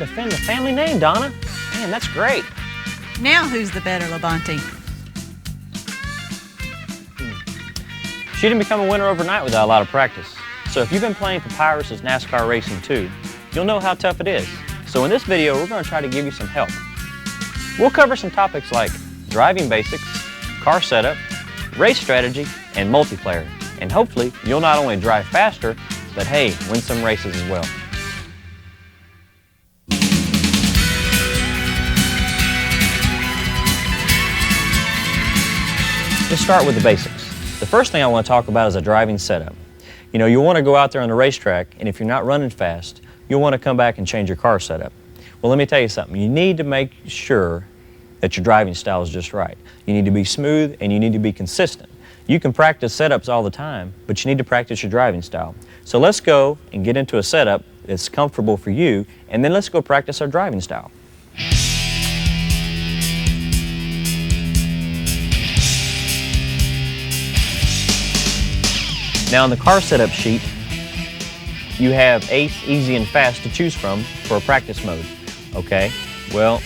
defend the family name, Donna. Man, that's great. Now who's the better Labonte? She didn't become a winner overnight without a lot of practice. So if you've been playing Papyrus's NASCAR Racing too, you'll know how tough it is. So in this video, we're going to try to give you some help. We'll cover some topics like driving basics, car setup, race strategy, and multiplayer. And hopefully, you'll not only drive faster, but hey, win some races as well. Let's start with the basics. The first thing I want to talk about is a driving setup. You know, you'll want to go out there on the racetrack, and if you're not running fast, you'll want to come back and change your car setup. Well, let me tell you something. You need to make sure that your driving style is just right. You need to be smooth and you need to be consistent. You can practice setups all the time, but you need to practice your driving style. So let's go and get into a setup that's comfortable for you, and then let's go practice our driving style. Now on the car setup sheet, you have Ace, Easy, and Fast to choose from for a practice mode. Okay, well,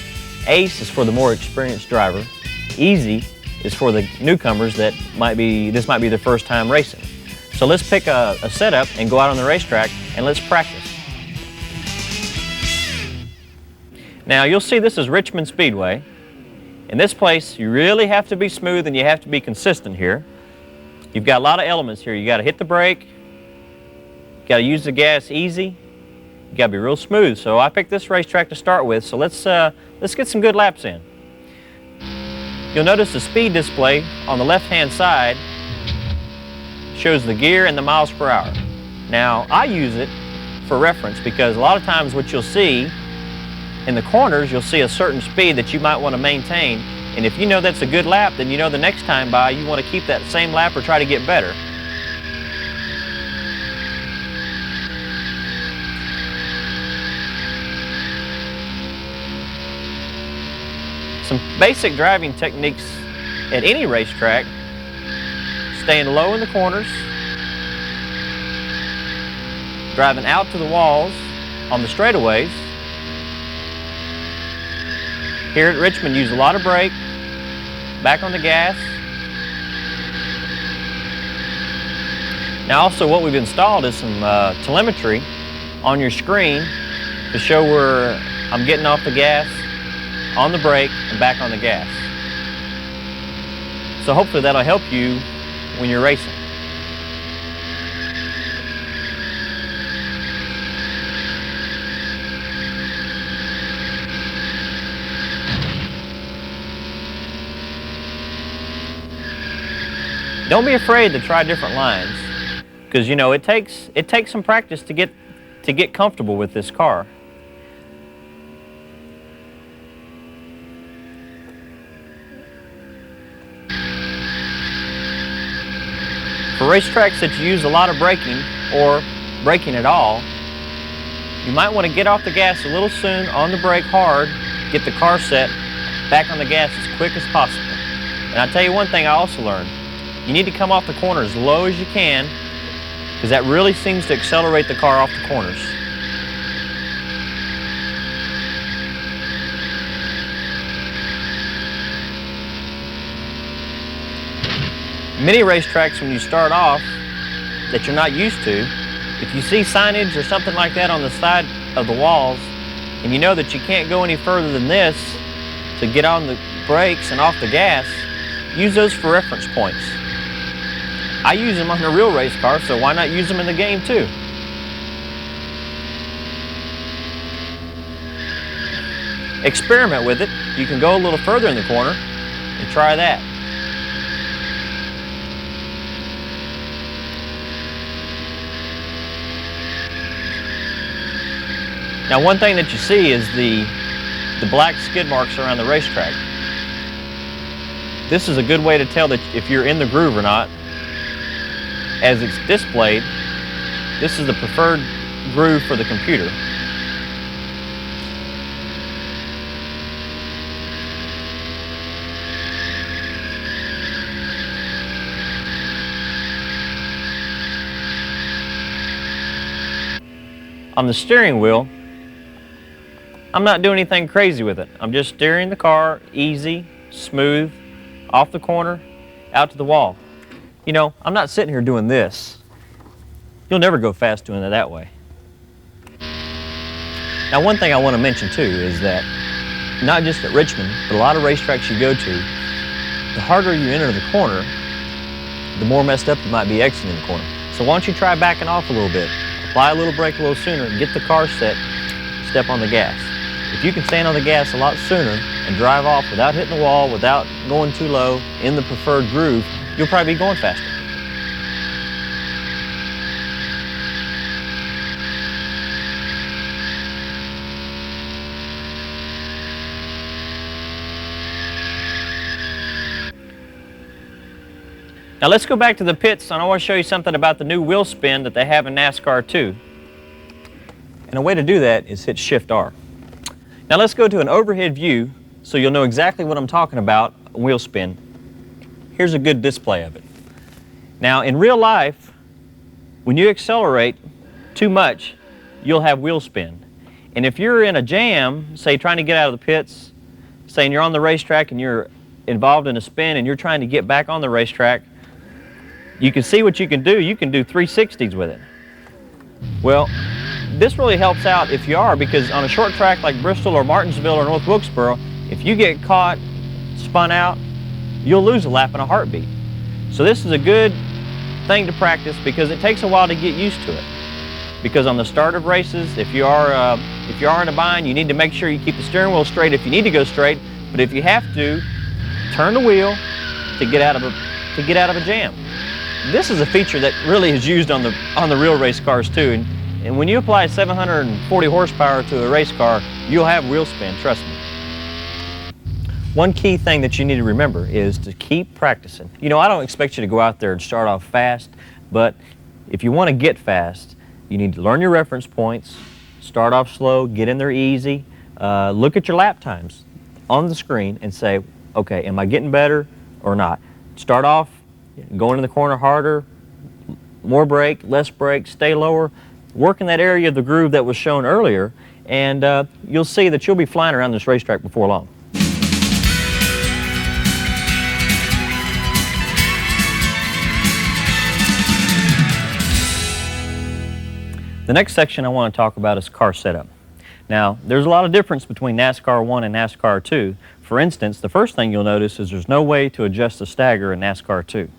Ace is for the more experienced driver. Easy is for the newcomers that this might be their first time racing. So let's pick a setup and go out on the racetrack and let's practice. Now you'll see this is Richmond Speedway. In this place, you really have to be smooth and you have to be consistent here. You've got a lot of elements here. You got to hit the brake, you got to use the gas easy, you got to be real smooth. So I picked this racetrack to start with, so let's get some good laps in. You'll notice the speed display on the left-hand side shows the gear and the miles per hour. Now, I use it for reference because a lot of times what you'll see in the corners, you'll see a certain speed that you might want to maintain. And if you know that's a good lap, then you know the next time by you want to keep that same lap or try to get better. Some basic driving techniques at any racetrack: staying low in the corners, driving out to the walls on the straightaways. Here at Richmond, use a lot of brake, back on the gas. Now also what we've installed is some telemetry on your screen to show where I'm getting off the gas, on the brake, and back on the gas. So hopefully that'll help you when you're racing. Don't be afraid to try different lines, because you know it takes some practice to get comfortable with this car. For racetracks that you use a lot of braking or braking at all, you might want to get off the gas a little soon, on the brake hard, get the car set, back on the gas as quick as possible. And I'll tell you one thing I also learned. You need to come off the corner as low as you can, because that really seems to accelerate the car off the corners. Many racetracks, when you start off that you're not used to, if you see signage or something like that on the side of the walls, and you know that you can't go any further than this to get on the brakes and off the gas, use those for reference points. I use them on a real race car, so why not use them in the game too? Experiment with it. You can go a little further in the corner and try that. Now one thing that you see is the black skid marks around the racetrack. This is a good way to tell that if you're in the groove or not. As it's displayed, this is the preferred groove for the computer. On the steering wheel, I'm not doing anything crazy with it. I'm just steering the car easy, smooth, off the corner, out to the wall. You know, I'm not sitting here doing this. You'll never go fast doing it that way. Now, one thing I want to mention too is that not just at Richmond, but a lot of racetracks you go to, the harder you enter the corner, the more messed up you might be exiting the corner. So why don't you try backing off a little bit, apply a little brake a little sooner, get the car set, step on the gas. If you can stand on the gas a lot sooner and drive off without hitting the wall, without going too low, in the preferred groove, you'll probably be going faster. Now let's go back to the pits, and I want to show you something about the new wheel spin that they have in NASCAR 2. And a way to do that is hit Shift R. Now let's go to an overhead view so you'll know exactly what I'm talking about, wheel spin. Here's a good display of it. Now in real life, when you accelerate too much, you'll have wheel spin. And if you're in a jam, say trying to get out of the pits, saying you're on the racetrack and you're involved in a spin and you're trying to get back on the racetrack, you can see what you can do. You can do 360s with it. Well, this really helps out if you are, because on a short track like Bristol or Martinsville or North Wilkesboro, if you get caught, spun out, you'll lose a lap in a heartbeat. So this is a good thing to practice because it takes a while to get used to it. Because on the start of races, if you are in a bind, you need to make sure you keep the steering wheel straight if you need to go straight. But if you have to, turn the wheel to get out of a jam. This is a feature that really is used on the real race cars too. And when you apply 740 horsepower to a race car, you'll have wheel spin, trust me. One key thing that you need to remember is to keep practicing. You know, I don't expect you to go out there and start off fast, but if you want to get fast, you need to learn your reference points, start off slow, get in there easy, look at your lap times on the screen and say, okay, am I getting better or not? Start off going in the corner harder, more brake, less brake, stay lower, work in that area of the groove that was shown earlier, and you'll see that you'll be flying around this racetrack before long. The next section I want to talk about is car setup. Now, there's a lot of difference between NASCAR 1 and NASCAR 2. For instance, the first thing you'll notice is there's no way to adjust the stagger in NASCAR 2.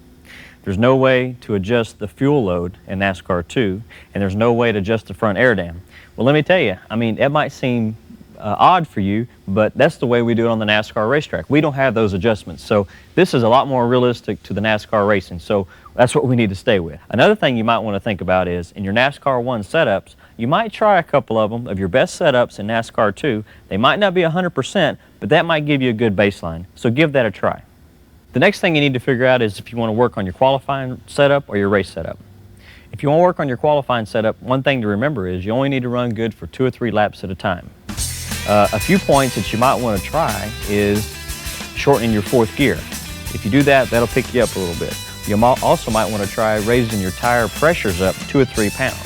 There's no way to adjust the fuel load in NASCAR 2, and there's no way to adjust the front air dam. Well, let me tell you, I mean, it might seem odd for you, but that's the way we do it on the NASCAR racetrack. We don't have those adjustments, so this is a lot more realistic to the NASCAR racing, so that's what we need to stay with. Another thing you might want to think about is, in your NASCAR 1 setups, you might try a couple of them, of your best setups in NASCAR 2. They might not be 100%, but that might give you a good baseline, so give that a try. The next thing you need to figure out is if you want to work on your qualifying setup or your race setup. If you want to work on your qualifying setup, one thing to remember is you only need to run good for 2 or 3 laps at a time. A few points that you might want to try is shortening your 4th gear. If you do that, that'll pick you up a little bit. You also might want to try raising your tire pressures up 2 or 3 pounds.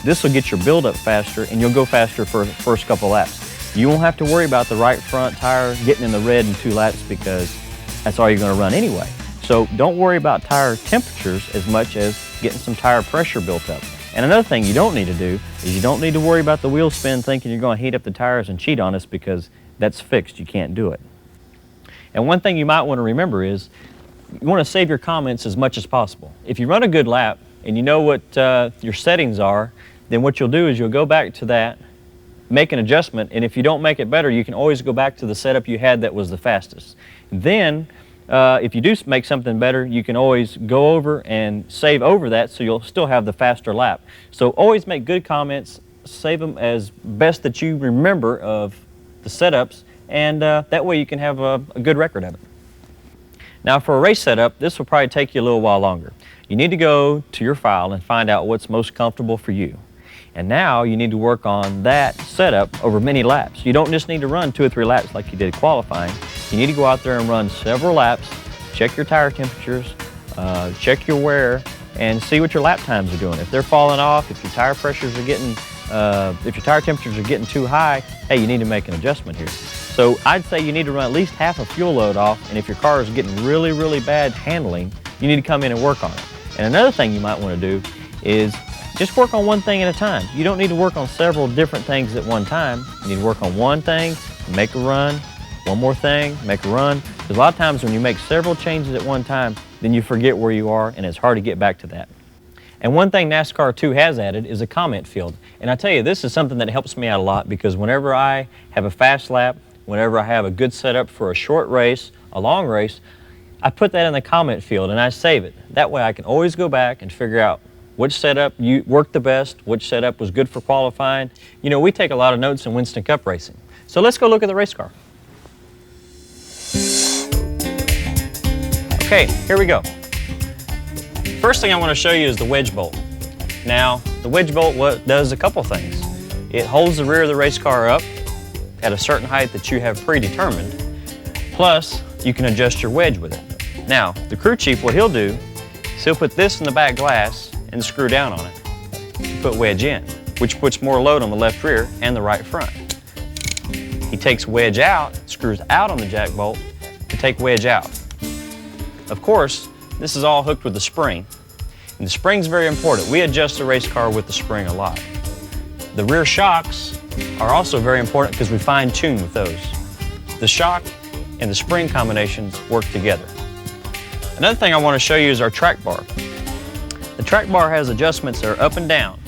This will get your build-up faster, and you'll go faster for the first couple laps. You won't have to worry about the right front tire getting in the red in 2 laps because that's all you're going to run anyway. So don't worry about tire temperatures as much as getting some tire pressure built up. And another thing you don't need to do is you don't need to worry about the wheel spin thinking you're going to heat up the tires and cheat on us, because that's fixed. You can't do it. And one thing you might want to remember is you want to save your comments as much as possible. If you run a good lap and you know what your settings are, then what you'll do is you'll go back to that, make an adjustment, and if you don't make it better, you can always go back to the setup you had that was the fastest. Then, if you do make something better, you can always go over and save over that so you'll still have the faster lap. So always make good comments, save them as best that you remember of the setups, and that way you can have a good record of it. Now for a race setup, this will probably take you a little while longer. You need to go to your file and find out what's most comfortable for you. And now you need to work on that setup over many laps. You don't just need to run 2 or 3 laps like you did qualifying. You need to go out there and run several laps, check your tire temperatures, check your wear, and see what your lap times are doing. If they're falling off, if your tire pressures are getting if your tire temperatures are getting too high, hey, you need to make an adjustment here. So I'd say you need to run at least half a fuel load off, and if your car is getting really, really bad handling, you need to come in and work on it. And another thing you might want to do is just work on one thing at a time. You don't need to work on several different things at one time. You need to work on one thing, make a run, one more thing, make a run. Because a lot of times when you make several changes at one time, then you forget where you are and it's hard to get back to that. And one thing NASCAR 2 has added is a comment field. And I tell you, this is something that helps me out a lot because whenever I have a fast lap, whenever I have a good setup for a short race, a long race, I put that in the comment field and I save it. That way I can always go back and figure out which setup worked the best, which setup was good for qualifying. You know, we take a lot of notes in Winston Cup racing. So let's go look at the race car. Okay, here we go. First thing I want to show you is the wedge bolt. Now, the wedge bolt does a couple things. It holds the rear of the race car up at a certain height that you have predetermined, plus you can adjust your wedge with it. Now, the crew chief, what he'll do is he'll put this in the back glass and screw down on it to put wedge in, which puts more load on the left rear and the right front. He takes wedge out, screws out on the jack bolt to take wedge out. Of course, this is all hooked with the spring, and the spring's very important. We adjust the race car with the spring a lot. The rear shocks are also very important because we fine-tune with those. The shock and the spring combinations work together. Another thing I want to show you is our track bar. The track bar has adjustments that are up and down,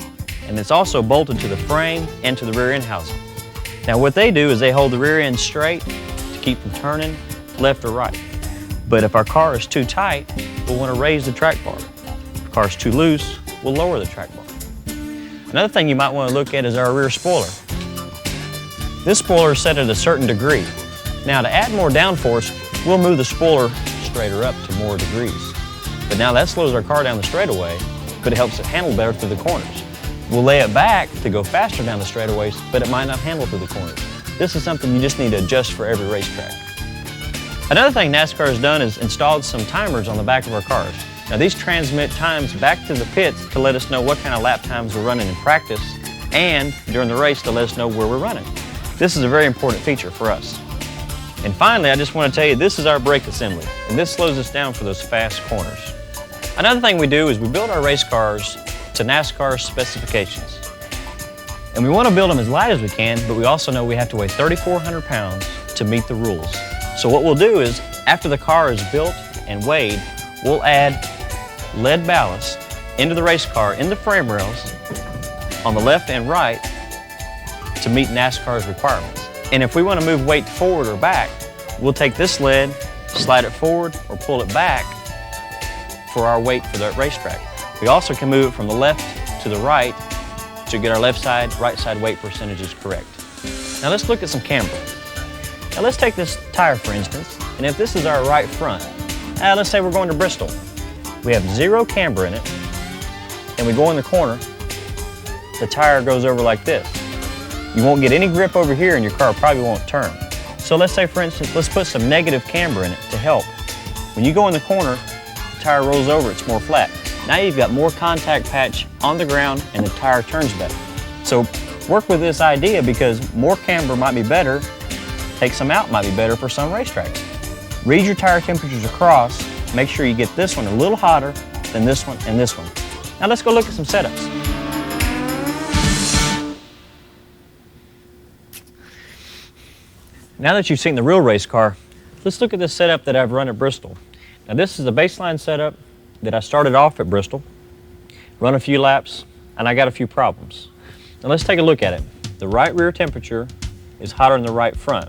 and it's also bolted to the frame and to the rear end housing. Now what they do is they hold the rear end straight to keep from turning left or right. But if our car is too tight, we'll want to raise the track bar. If the car is too loose, we'll lower the track bar. Another thing you might want to look at is our rear spoiler. This spoiler is set at a certain degree. Now to add more downforce, we'll move the spoiler straighter up to more degrees. But now that slows our car down the straightaway, but it helps it handle better through the corners. We'll lay it back to go faster down the straightaways, but it might not handle through the corners. This is something you just need to adjust for every racetrack. Another thing NASCAR has done is installed some timers on the back of our cars. Now these transmit times back to the pits to let us know what kind of lap times we're running in practice and during the race to let us know where we're running. This is a very important feature for us. And finally, I just want to tell you, this is our brake assembly, and this slows us down for those fast corners. Another thing we do is we build our race cars to NASCAR specifications. And we want to build them as light as we can, but we also know we have to weigh 3,400 pounds to meet the rules. So what we'll do is, after the car is built and weighed, we'll add lead ballast into the race car in the frame rails on the left and right to meet NASCAR's requirements. And if we want to move weight forward or back, we'll take this lead, slide it forward or pull it back for our weight for that racetrack. We also can move it from the left to the right to get our left side, right side weight percentages correct. Now let's look at some camber. Now let's take this tire for instance, and if this is our right front, let's say we're going to Bristol. We have 0 camber in it, and we go in the corner, the tire goes over like this. You won't get any grip over here and your car probably won't turn. So let's say for instance, let's put some negative camber in it to help. When you go in the corner, the tire rolls over, it's more flat. Now you've got more contact patch on the ground and the tire turns better. So work with this idea because more camber might be better, take some out might be better for some racetracks. Read your tire temperatures across, make sure you get this one a little hotter than this one and this one. Now let's go look at some setups. Now that you've seen the real race car, let's look at this setup that I've run at Bristol. Now this is a baseline setup that I started off at Bristol, run a few laps, and I got a few problems. Now let's take a look at it. The right rear temperature is hotter than the right front.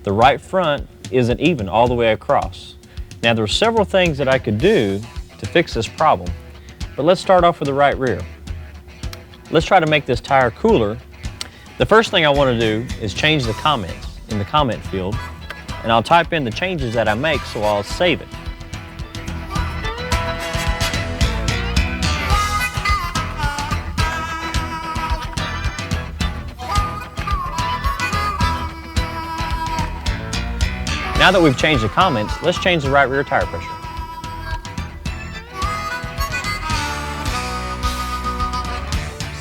The right front isn't even all the way across. Now there are several things that I could do to fix this problem, but let's start off with the right rear. Let's try to make this tire cooler. The first thing I want to do is change the comments in the comment field, and I'll type in the changes that I make so I'll save it. Now that we've changed the comments, let's change the right rear tire pressure.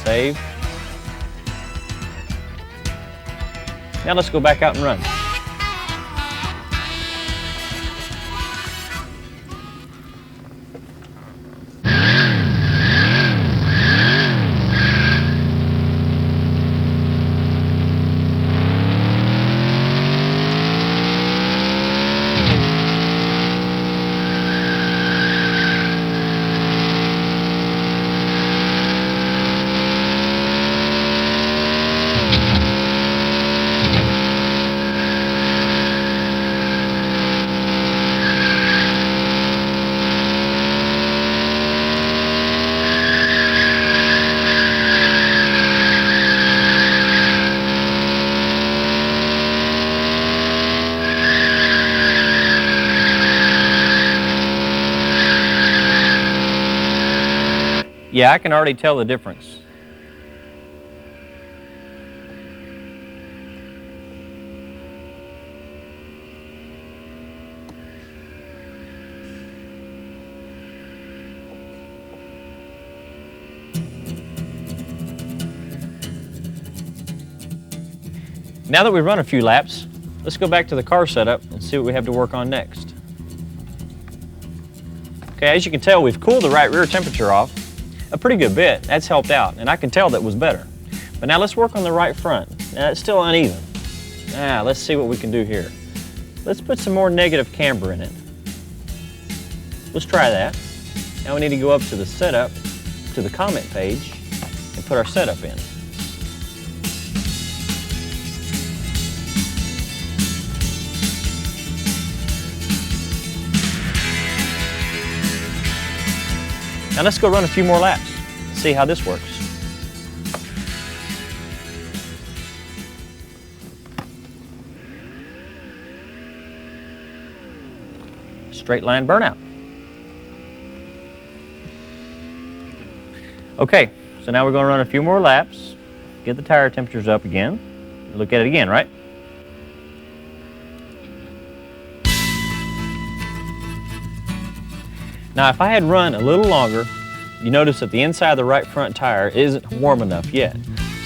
Save. Now let's go back out and run. Yeah, I can already tell the difference. Now that we've run a few laps, let's go back to the car setup and see what we have to work on next. Okay, as you can tell, we've cooled the right rear temperature off a pretty good bit. That's helped out, and I can tell that was better. But now let's work on the right front. Now it's still uneven. Now let's see what we can do here. Let's put some more negative camber in it. Let's try that. Now we need to go up to the setup, to the comment page, and put our setup in. Now let's go run a few more laps, see how this works. Straight line burnout. Okay, so now we're going to run a few more laps, get the tire temperatures up again, look at it again, right? Now if I had run a little longer, you notice that the inside of the right front tire isn't warm enough yet.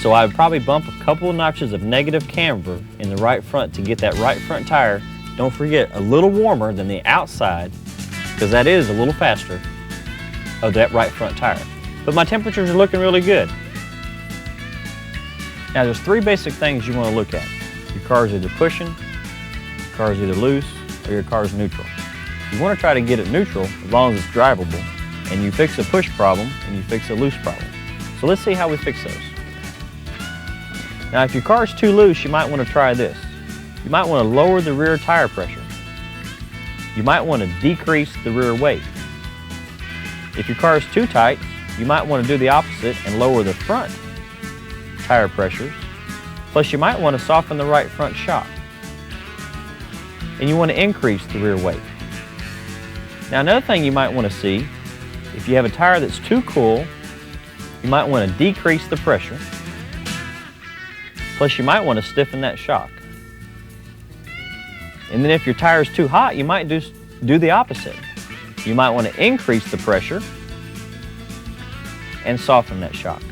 So I would probably bump a couple of notches of negative camber in the right front to get that right front tire, don't forget, a little warmer than the outside, because that is a little faster, of that right front tire. But my temperatures are looking really good. Now there's three basic things you want to look at. Your car's either pushing, your car's either loose, or your car's neutral. You want to try to get it neutral as long as it's drivable, and you fix a push problem and you fix a loose problem. So let's see how we fix those. Now if your car is too loose, you might want to try this. You might want to lower the rear tire pressure. You might want to decrease the rear weight. If your car is too tight, you might want to do the opposite and lower the front tire pressures. Plus you might want to soften the right front shock. And you want to increase the rear weight. Now another thing you might want to see, if you have a tire that's too cool, you might want to decrease the pressure. Plus you might want to stiffen that shock. And then if your tire is too hot, you might do the opposite. You might want to increase the pressure and soften that shock.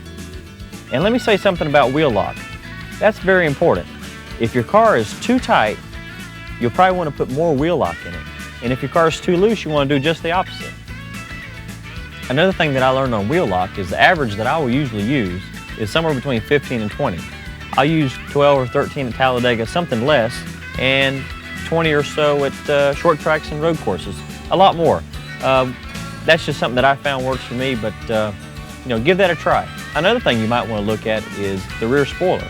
And let me say something about wheel lock. That's very important. If your car is too tight, you'll probably want to put more wheel lock in it. And if your car is too loose, you want to do just the opposite. Another thing that I learned on wheel lock is the average that I will usually use is somewhere between 15 and 20. I'll use 12 or 13 at Talladega, something less, and 20 or so at short tracks and road courses. A lot more. That's just something that I found works for me, but give that a try. Another thing you might want to look at is the rear spoiler.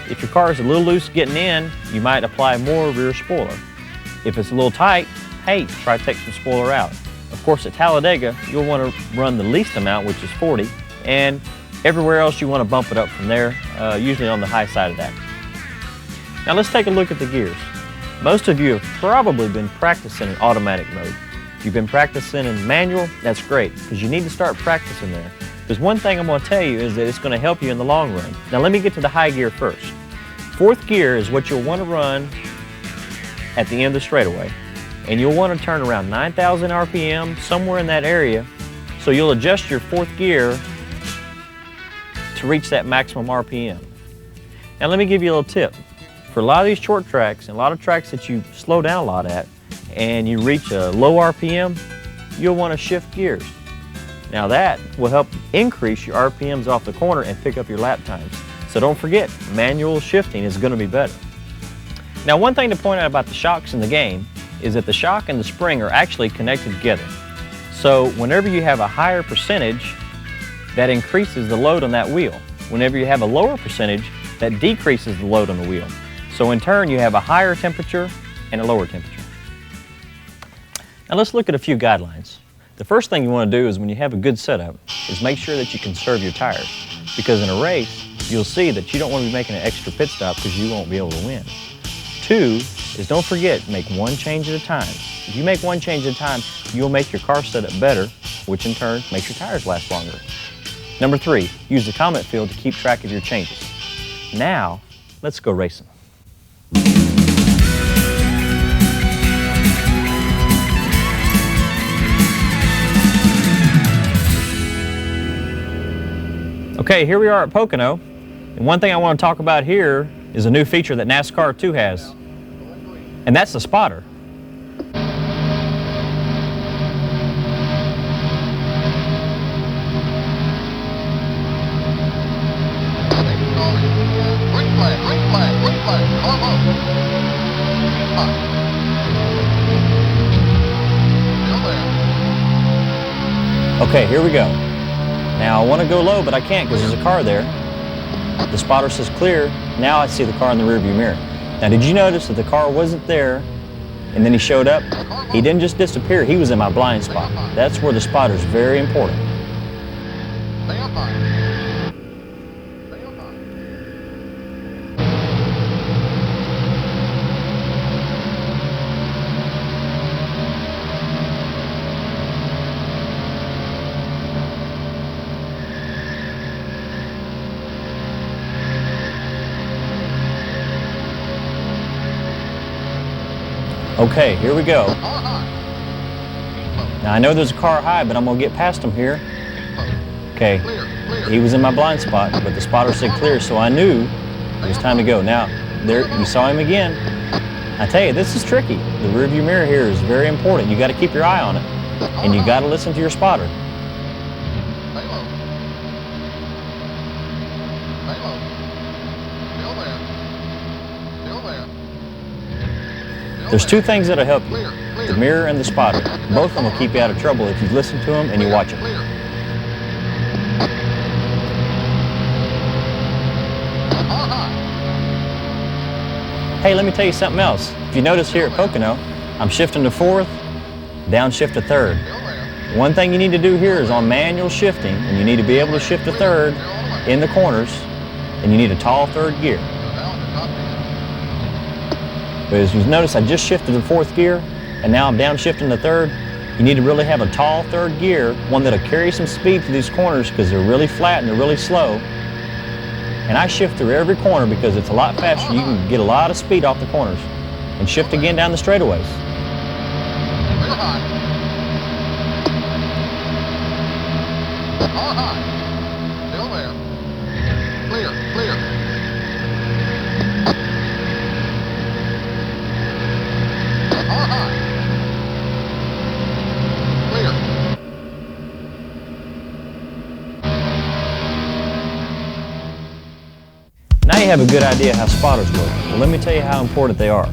If your car is a little loose getting in, you might apply more rear spoiler. If it's a little tight, hey, try to take some spoiler out. Of course, at Talladega, you'll want to run the least amount, which is 40, and everywhere else you want to bump it up from there, usually on the high side of that. Now let's take a look at the gears. Most of you have probably been practicing in automatic mode. If you've been practicing in manual, that's great, because you need to start practicing there. There's one thing I'm going to tell you is that it's going to help you in the long run. Now let me get to the high gear first. Fourth gear is what you'll want to run at the end of the straightaway, and you'll want to turn around 9,000 RPM, somewhere in that area, so you'll adjust your fourth gear to reach that maximum RPM. Now let me give you a little tip. for a lot of these short tracks and a lot of tracks that you slow down a lot at and you reach a low RPM, you'll want to shift gears. Now that will help increase your RPMs off the corner and pick up your lap times. So don't forget, manual shifting is going to be better. Now one thing to point out about the shocks in the game is that the shock and the spring are actually connected together. So whenever you have a higher percentage, that increases the load on that wheel. Whenever you have a lower percentage, that decreases the load on the wheel. So in turn, you have a higher temperature and a lower temperature. Now let's look at a few guidelines. The first thing you want to do is when you have a good setup is make sure that you conserve your tires, because in a race you'll see that you don't want to be making an extra pit stop because you won't be able to win. 2 is don't forget, make one change at a time. If you make one change at a time, you'll make your car setup better, which in turn makes your tires last longer. Number 3, use the comment field to keep track of your changes. Now, let's go racing. Okay, here we are at Pocono, and one thing I want to talk about here is a new feature that NASCAR 2 has, and that's the spotter. Okay, here we go. Now I want to go low, but I can't because there's a car there. The spotter says clear. Now I see the car in the rearview mirror. Now did you notice that the car wasn't there and then he showed up? He didn't just disappear, he was in my blind spot. That's where the spotter is very important. Okay, here we go. Now I know there's a car high, but I'm gonna get past him here. Okay, he was in my blind spot, but the spotter said clear, so I knew it was time to go. Now, there, you saw him again. I tell you, this is tricky. The rearview mirror here is very important. You gotta keep your eye on it, and you gotta listen to your spotter. There's 2 things that'll help you, the mirror and the spotter. Both of them will keep you out of trouble if you listen to them and you watch them. Hey, let me tell you something else. If you notice here at Pocono, I'm shifting to 4th, downshift to 3rd. One thing you need to do here is on manual shifting, and you need to be able to shift to 3rd in the corners, and you need a tall 3rd gear. But as you notice, I just shifted to 4th gear, and now I'm downshifting to 3rd. You need to really have a tall 3rd gear, one that'll carry some speed through these corners because they're really flat and they're really slow. And I shift through every corner because it's a lot faster. You can get a lot of speed off the corners. And shift again down the straightaways. Now you have a good idea how spotters work. Well, let me tell you how important they are.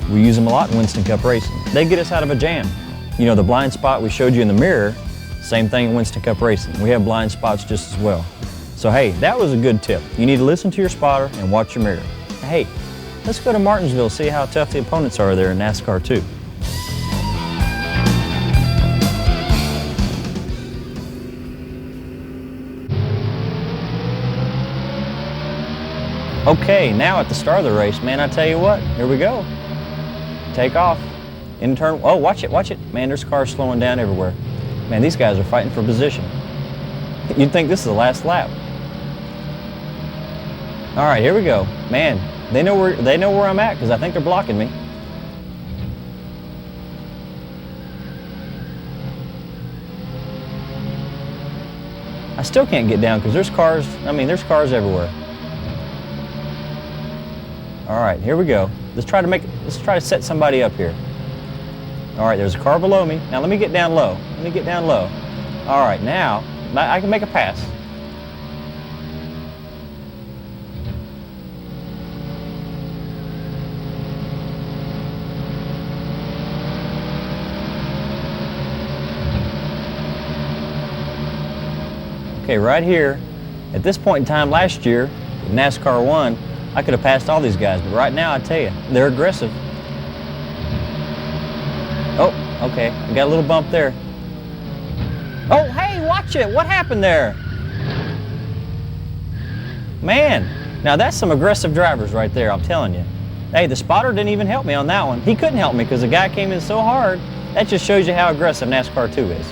We use them a lot in Winston Cup Racing. They get us out of a jam. You know, the blind spot we showed you in the mirror, same thing in Winston Cup Racing. We have blind spots just as well. So hey, that was a good tip. You need to listen to your spotter and watch your mirror. Hey, let's go to Martinsville, see how tough the opponents are there in NASCAR 2. Okay, now at the start of the race, man, I tell you what, here we go. Take off. In turn, oh, watch it, watch it. Man, there's cars slowing down everywhere. Man, these guys are fighting for position. You'd think this is the last lap. All right, here we go. Man, they know where I'm at because I think they're blocking me. I still can't get down because there's cars, there's cars everywhere. All right, here we go. Let's try to set somebody up here. All right, there's a car below me. Now let me get down low. Let me get down low. All right, now I can make a pass. Okay, right here, at this point in time last year, in NASCAR 1, I could have passed all these guys, but right now, I tell you, they're aggressive. Oh, okay, I got a little bump there. Oh, hey, watch it, what happened there? Man, now that's some aggressive drivers right there, I'm telling you. Hey, the spotter didn't even help me on that one. He couldn't help me because the guy came in so hard. That just shows you how aggressive NASCAR 2 is.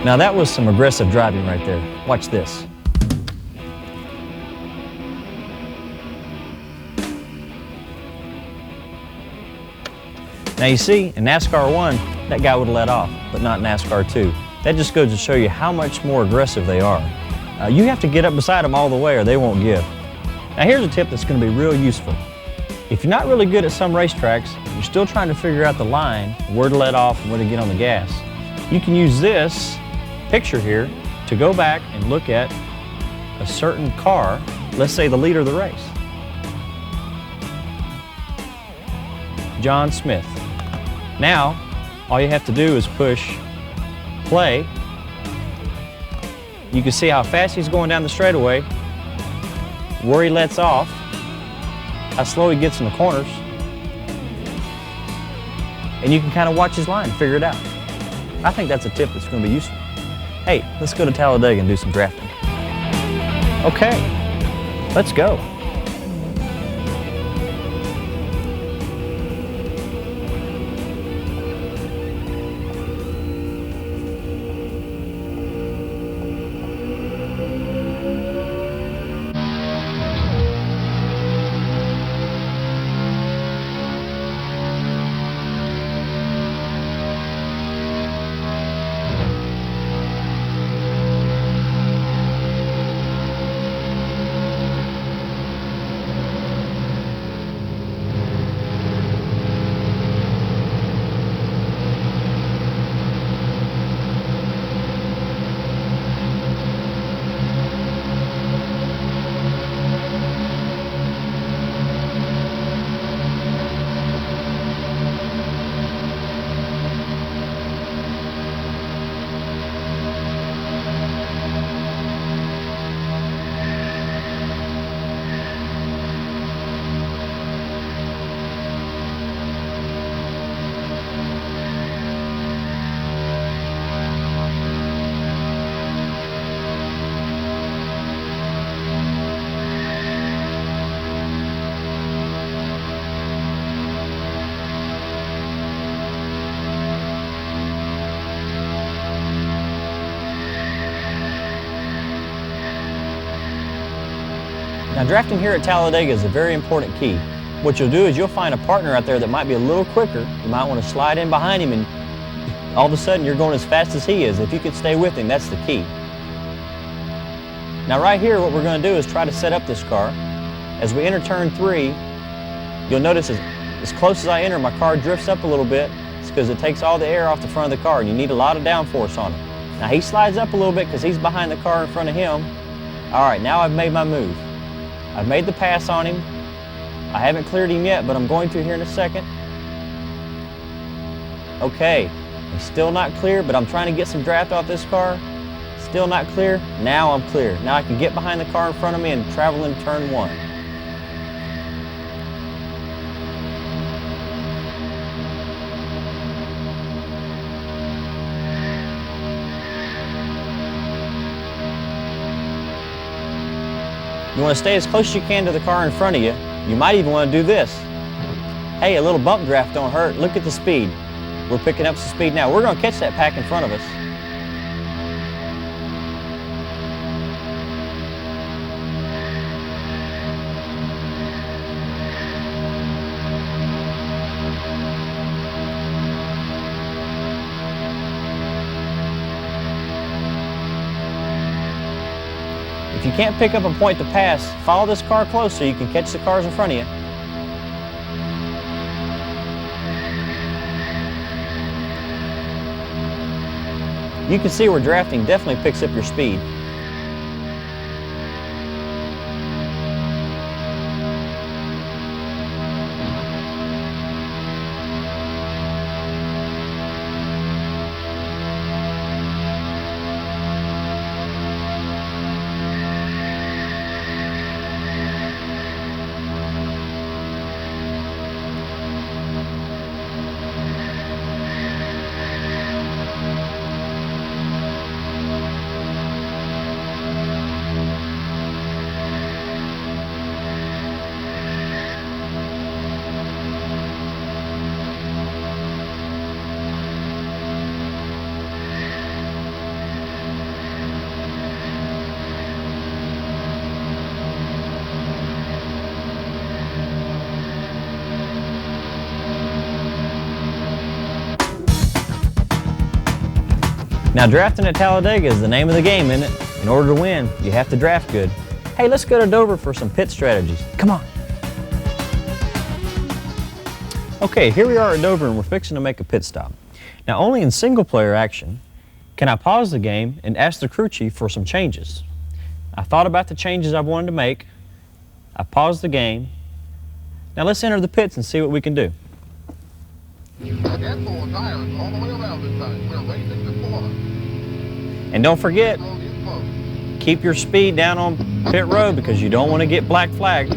Now that was some aggressive driving right there. Watch this. Now you see, in NASCAR 1, that guy would have let off, but not NASCAR 2. That just goes to show you how much more aggressive they are. You have to get up beside them all the way or they won't give. Now here's a tip that's going to be real useful. If you're not really good at some racetracks, you're still trying to figure out the line, where to let off and where to get on the gas, you can use this picture here to go back and look at a certain car, let's say the leader of the race. John Smith. Now, all you have to do is push play. You can see how fast he's going down the straightaway, where he lets off, how slow he gets in the corners, and you can kind of watch his line and figure it out. I think that's a tip that's going to be useful. Hey, let's go to Talladega and do some drafting. Okay, let's go. Now drafting here at Talladega is a very important key. what you'll do is you'll find a partner out there that might be a little quicker. You might want to slide in behind him, and all of a sudden you're going as fast as he is. If you can stay with him, that's the key. Now right here, what we're going to do is try to set up this car. As we enter turn 3, you'll notice as close as I enter, my car drifts up a little bit. It's because it takes all the air off the front of the car, and you need a lot of downforce on it. Now he slides up a little bit because he's behind the car in front of him. All right, now I've made my move. I've made the pass on him. I haven't cleared him yet, but I'm going to here in a second. Okay, he's still not clear, but I'm trying to get some draft off this car. Still not clear. Now I'm clear. Now I can get behind the car in front of me and travel in turn 1. You want to stay as close as you can to the car in front of you. You might even want to do this. Hey, a little bump draft don't hurt. Look at the speed. We're picking up some speed now. We're going to catch that pack in front of us. If you can't pick up a point to pass, follow this car close so you can catch the cars in front of you. You can see where drafting definitely picks up your speed. Now drafting at Talladega is the name of the game, isn't it? In order to win, you have to draft good. Hey, let's go to Dover for some pit strategies. Come on. Okay, here we are at Dover and we're fixing to make a pit stop. Now only in single player action can I pause the game and ask the crew chief for some changes. I thought about the changes I wanted to make. I paused the game. Now let's enter the pits and see what we can do. And don't forget, keep your speed down on pit road because you don't want to get black flagged.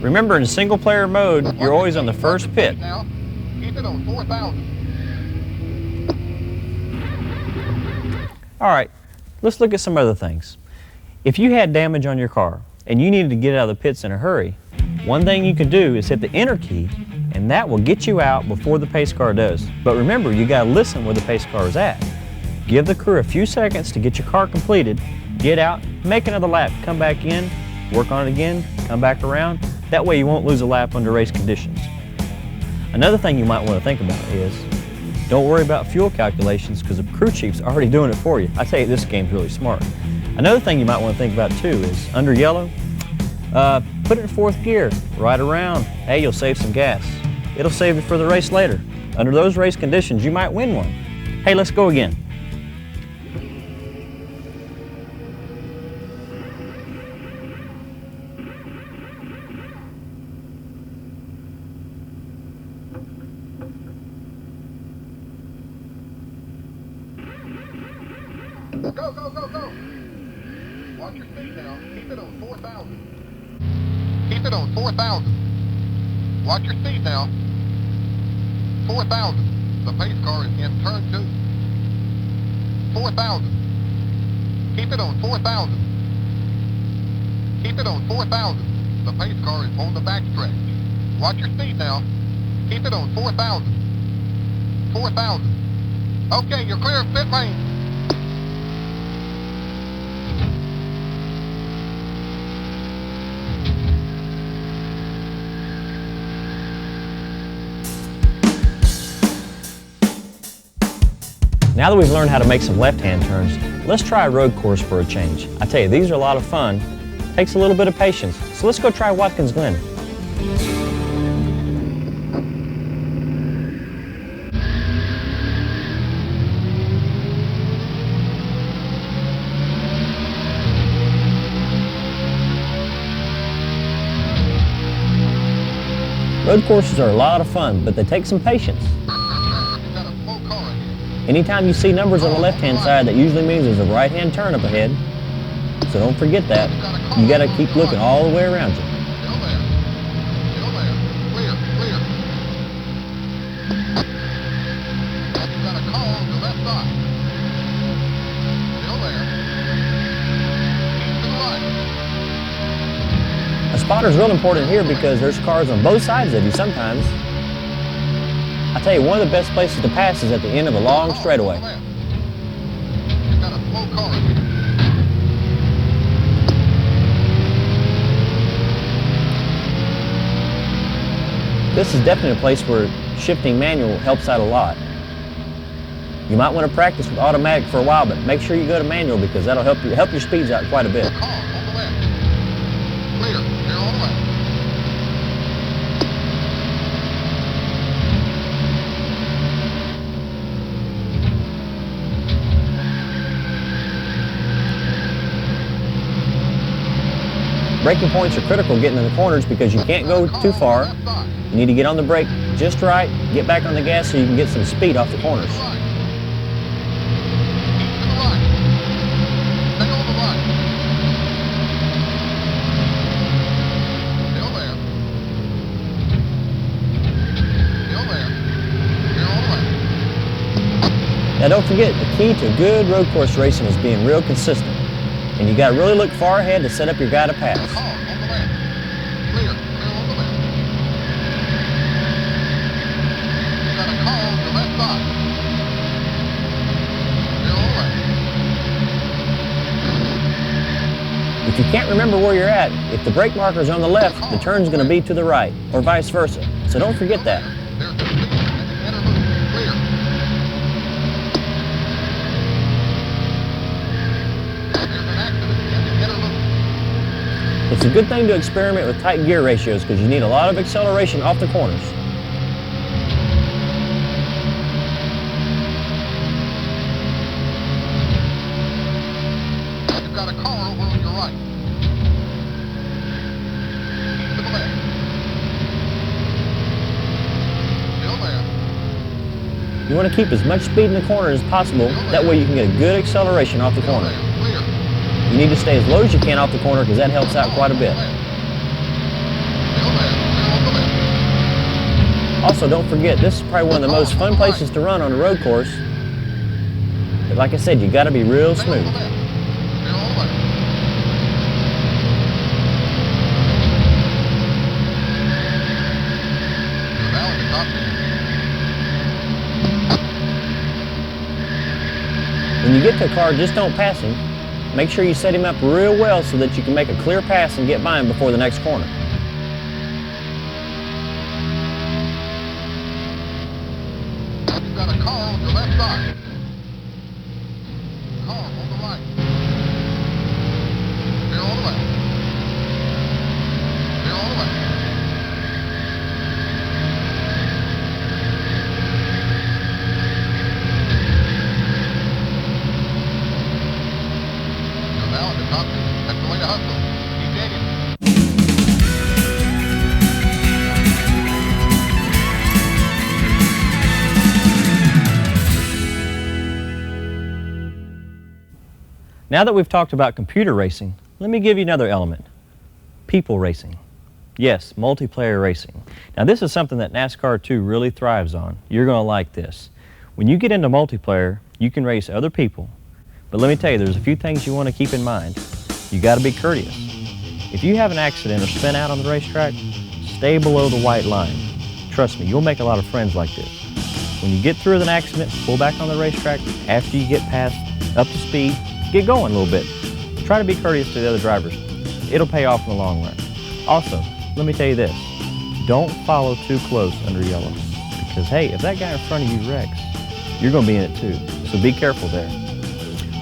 Remember, in single player mode, you're always on the first pit. Keep it on 4,000. All right, let's look at some other things. If you had damage on your car and you needed to get out of the pits in a hurry, one thing you can do is hit the enter key, and that will get you out before the pace car does. But remember, you got to listen where the pace car is at. Give the crew a few seconds to get your car completed, get out, make another lap, come back in, work on it again, come back around. That way you won't lose a lap under race conditions. Another thing you might want to think about is, don't worry about fuel calculations because the crew chief's already doing it for you. I tell you, this game's really smart. Another thing you might want to think about too is, under yellow, put it in fourth gear, right around. Hey, you'll save some gas. It'll save you for the race later. Under those race conditions, you might win one. Hey, let's go again. Go, go, go, go. Watch your speed now. Keep it on 4,000. Keep it on 4,000. Watch your speed now. 4,000. The pace car is in turn 2. 4,000. Keep it on 4,000. Keep it on 4,000. The pace car is on the backstretch. Watch your speed now. Keep it on 4,000. 4,000. Okay, you're clear of pit lane. Now that we've learned how to make some left-hand turns, let's try a road course for a change. I tell you, these are a lot of fun. Takes a little bit of patience. So let's go try Watkins Glen. Road courses are a lot of fun, but they take some patience. Anytime you see numbers on the left-hand side, that usually means there's a right-hand turn up ahead. So don't forget that. You got to keep looking all the way around you. A spotter is real important here because there's cars on both sides of you sometimes. I tell you, one of the best places to pass is at the end of a long straightaway. This is definitely a place where shifting manual helps out a lot. You might want to practice with automatic for a while, but make sure you go to manual because that'll help your speeds out quite a bit. Braking points are critical getting in the corners because you can't go too far. You need to get on the brake just right, get back on the gas so you can get some speed off the corners. Now don't forget, the key to good road course racing is being real consistent. And you got to really look far ahead to set up your guy to pass. If you can't remember where you're at, if the brake marker is on the left, the turn's going to be to the right, or vice versa. So don't forget that. It's a good thing to experiment with tight gear ratios because you need a lot of acceleration off the corners. You've got a car over on your right. To the left. Still there. You want to keep as much speed in the corner as possible, that way you can get a good acceleration off the corner. You need to stay as low as you can off the corner because that helps out quite a bit. Also, don't forget, this is probably one of the most fun places to run on a road course. But like I said, you got to be real smooth. When you get to a car, just don't pass him. Make sure you set him up real well so that you can make a clear pass and get by him before the next corner. You've got a car on your left side. Car on the right. Here on the left. Here on the left. Now at the top, that's the way to hustle. Keep digging. Now that we've talked about computer racing, let me give you another element. People racing. Yes, multiplayer racing. Now this is something that NASCAR 2 really thrives on. You're going to like this. When you get into multiplayer, you can race other people. But let me tell you, there's a few things you want to keep in mind. You got to be courteous. If you have an accident or spin out on the racetrack, stay below the white line. Trust me, you'll make a lot of friends like this. When you get through with an accident, pull back on the racetrack. After you get past up to speed, get going a little bit. Try to be courteous to the other drivers. It'll pay off in the long run. Also, let me tell you this. Don't follow too close under yellow. Because hey, if that guy in front of you wrecks, you're going to be in it too. So so be careful there.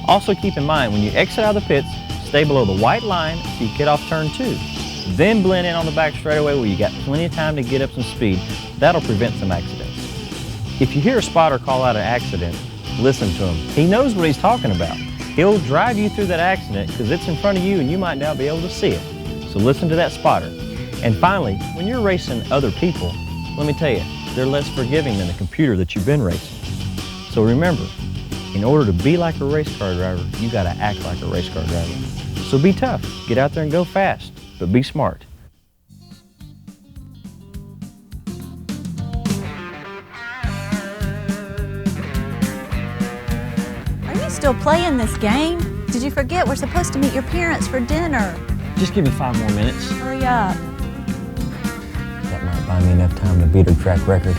Also keep in mind, when you exit out of the pits, stay below the white line so you get off turn 2. Then blend in on the back straightaway where you got plenty of time to get up some speed. That'll prevent some accidents. If you hear a spotter call out an accident, listen to him. He knows what he's talking about. He'll drive you through that accident because it's in front of you and you might now be able to see it. So listen to that spotter. And finally, when you're racing other people, let me tell you, they're less forgiving than the computer that you've been racing. So remember, in order to be like a race car driver, you gotta act like a race car driver. So be tough, get out there and go fast, but be smart. Are you still playing this game? Did you forget we're supposed to meet your parents for dinner? Just give me 5 more minutes. Hurry up. That might buy me enough time to beat her track record.